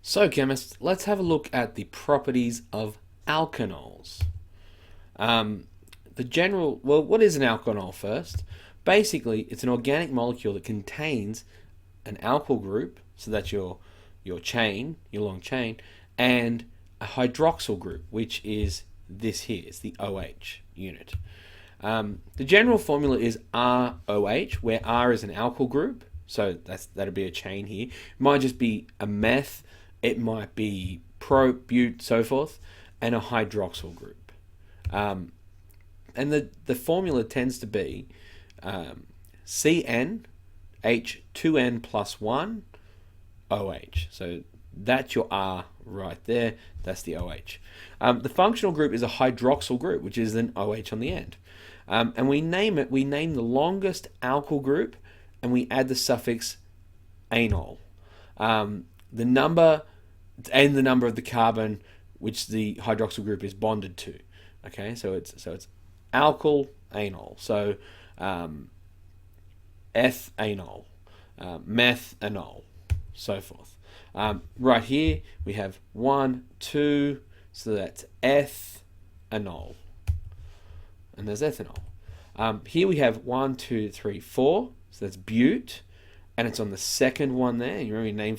So, chemists, let's have a look at the properties of alkanols. Um, what is an alkanol first? Basically, it's an organic molecule that contains an alkyl group, so that's your chain, your long chain, and a hydroxyl group, which is this here. It's the OH unit. The general formula is ROH, where R is an alkyl group, so that'll be a chain here. It might just be a meth, it might be pro, bute, so forth, and a hydroxyl group. And the formula tends to be CN H2N plus 1 OH. So that's your R right there. That's the OH. The functional group is a hydroxyl group, which is an OH on the end. And we name the longest alkyl group, and we add the suffix anol. The number of the carbon which the hydroxyl group is bonded to. Okay, so it's alkyl anol. So ethanol, methanol, so forth. Right here we have 1, 2, so that's ethanol, and there's ethanol. Here we have 1, 2, 3, 4, so that's bute, and it's on the second one there. You remember your name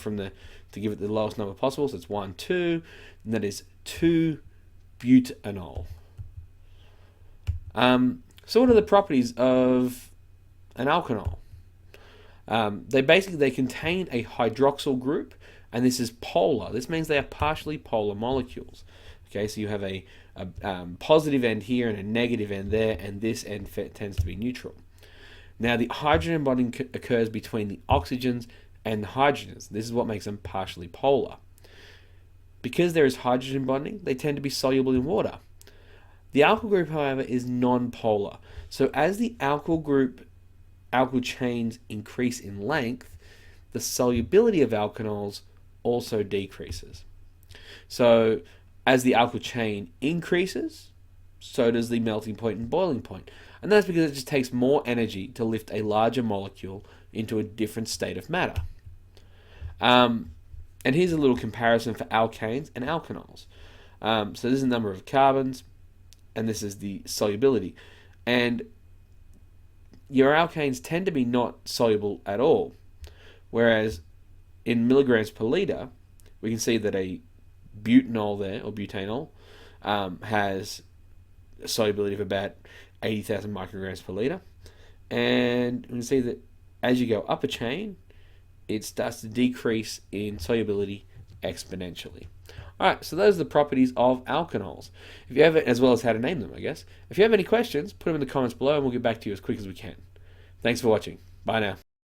to give it the lowest number possible, so it's 1, 2, and that is 2-butanol. So what are the properties of an alkanol? They contain a hydroxyl group, and this is polar. This means they are partially polar molecules. Okay, so you have a positive end here and a negative end there, and this end tends to be neutral. Now, the hydrogen bonding occurs between the oxygens and the hydrogens. This is what makes them partially polar. Because there is hydrogen bonding, they tend to be soluble in water. The alkyl group, however, is non-polar. So as the alkyl chains increase in length, the solubility of alkanols also decreases. So as the alkyl chain increases, so does the melting point and boiling point. And that's because it just takes more energy to lift a larger molecule into a different state of matter. And here's a little comparison for alkanes and alkanols. So this is the number of carbons, and this is the solubility. And your alkanes tend to be not soluble at all. Whereas in milligrams per liter, we can see that a butanol there, or butanol, has a solubility of about 80,000 micrograms per liter. And we can see that as you go up a chain, it starts to decrease in solubility exponentially. Alright, so those are the properties of alkanols. If you have it, as well as how to name them, I guess. If you have any questions, put them in the comments below and we'll get back to you as quick as we can. Thanks for watching. Bye now.